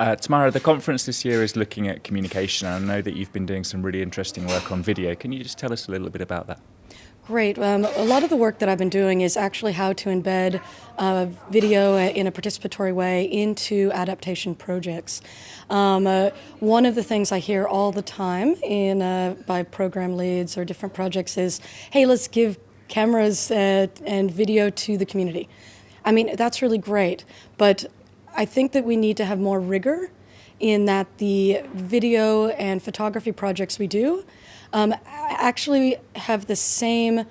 Tamara, the conference this year is looking at communication, and I know that you've been doing some really interesting work on video. Can you just tell us a little bit about that? Great. A lot of the work that I've been doing is actually how to embed video in a participatory way into adaptation projects. One of the things I hear all the time by program leads or different projects is, hey, let's give cameras and video to the community. I mean, that's really great, but I think that we need to have more rigor in that the video and photography projects we do actually have the same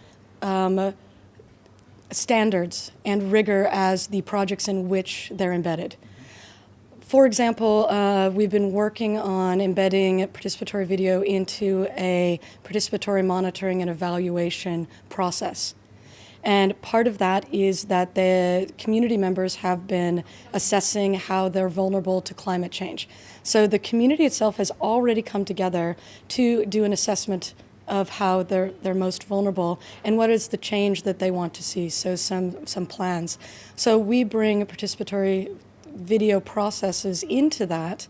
standards and rigor as the projects in which they're embedded. For example, we've been working on embedding participatory video into a participatory monitoring and evaluation process. And part of that is that the community members have been assessing how they're vulnerable to climate change. So the community itself has already come together to do an assessment of how they're most vulnerable and what is the change that they want to see, so some plans. So we bring participatory video processes into that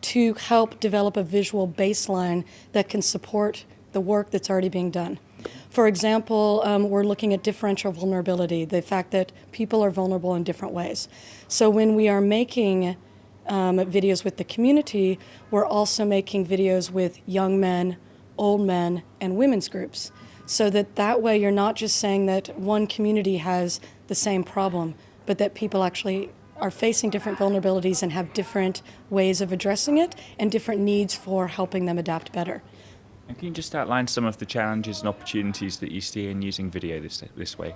to help develop a visual baseline that can support the work that's already being done. For example, we're looking at differential vulnerability, the fact that people are vulnerable in different ways. So when we are making videos with the community, we're also making videos with young men, old men, and women's groups. So that way you're not just saying that one community has the same problem, but that people actually are facing different vulnerabilities and have different ways of addressing it and different needs for helping them adapt better. And can you just outline some of the challenges and opportunities that you see in using video this way?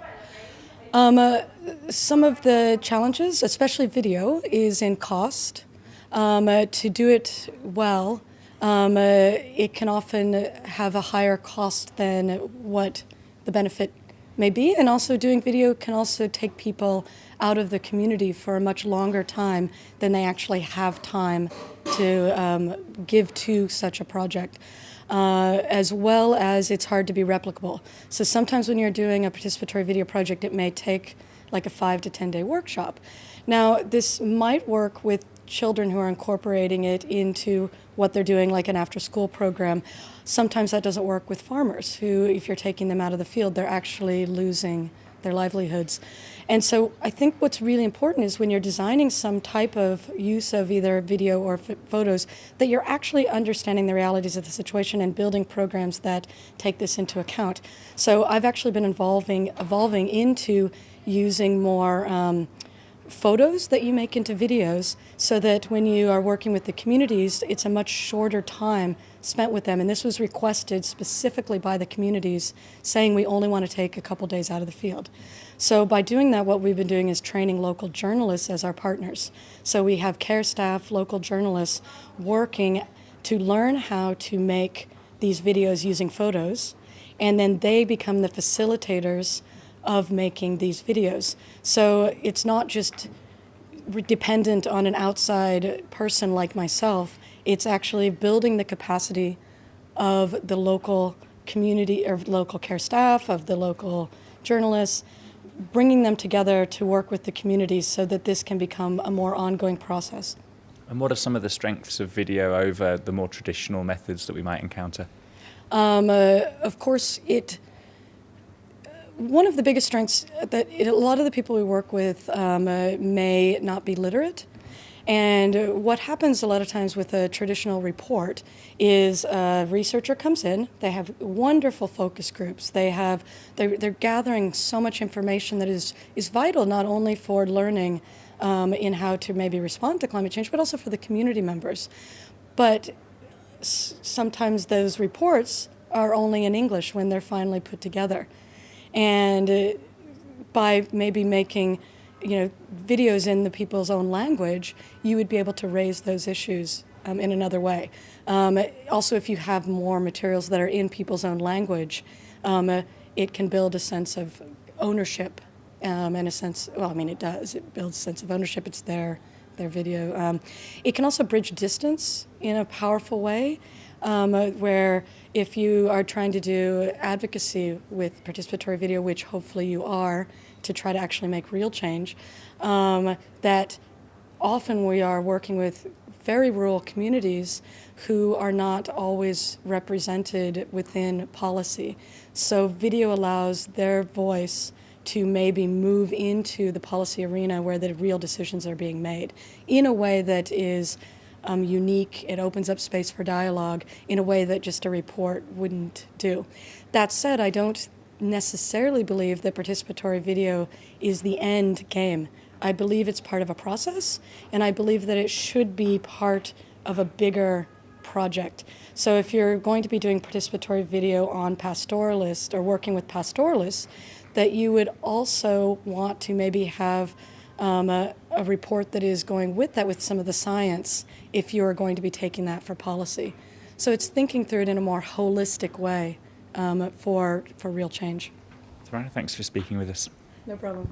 Some of the challenges, especially video, is in cost. To do it well, it can often have a higher cost than what the benefit may be, and also doing video can also take people out of the community for a much longer time than they actually have time to give to such a project. As well as it's hard to be replicable. So sometimes when you're doing a participatory video project, it may take like a 5 to 10 day workshop. Now, this might work with children who are incorporating it into what they're doing, like an after-school program. Sometimes that doesn't work with farmers who, if you're taking them out of the field, they're actually losing their livelihoods. And so I think what's really important is when you're designing some type of use of either video or photos, that you're actually understanding the realities of the situation and building programs that take this into account. So I've actually been evolving into using more photos that you make into videos so that when you are working with the communities, it's a much shorter time spent with them. And this was requested specifically by the communities, saying we only want to take a couple days out of the field. So by doing that, what we've been doing is training local journalists as our partners. So we have care staff, local journalists working to learn how to make these videos using photos, and then they become the facilitators of making these videos. So it's not just dependent on an outside person like myself, it's actually building the capacity of the local community, or local care staff, of the local journalists, bringing them together to work with the communities so that this can become a more ongoing process. And what are some of the strengths of video over the more traditional methods that we might encounter? Of course, one of the biggest strengths that a lot of the people we work with may not be literate. And what happens a lot of times with a traditional report is a researcher comes in, they have wonderful focus groups, they're gathering so much information that is vital not only for learning in how to maybe respond to climate change, but also for the community members. But sometimes those reports are only in English when they're finally put together. And by maybe making videos in the people's own language, you would be able to raise those issues in another way. Also, if you have more materials that are in people's own language, it can build a sense of ownership and a sense, well, I mean, it does. It builds a sense of ownership. It's their video. It can also bridge distance in a powerful way, where if you are trying to do advocacy with participatory video, which hopefully you are, to try to actually make real change, that often we are working with very rural communities who are not always represented within policy. So video allows their voice to maybe move into the policy arena where the real decisions are being made in a way that is unique. It opens up space for dialogue in a way that just a report wouldn't do. That said, I don't necessarily believe that participatory video is the end game. I believe it's part of a process, and I believe that it should be part of a bigger project. So if you're going to be doing participatory video on pastoralists or working with pastoralists, that you would also want to maybe have a report that is going with that, with some of the science, if you are going to be taking that for policy. So it's thinking through it in a more holistic way for real change. Tamara, thanks for speaking with us. No problem.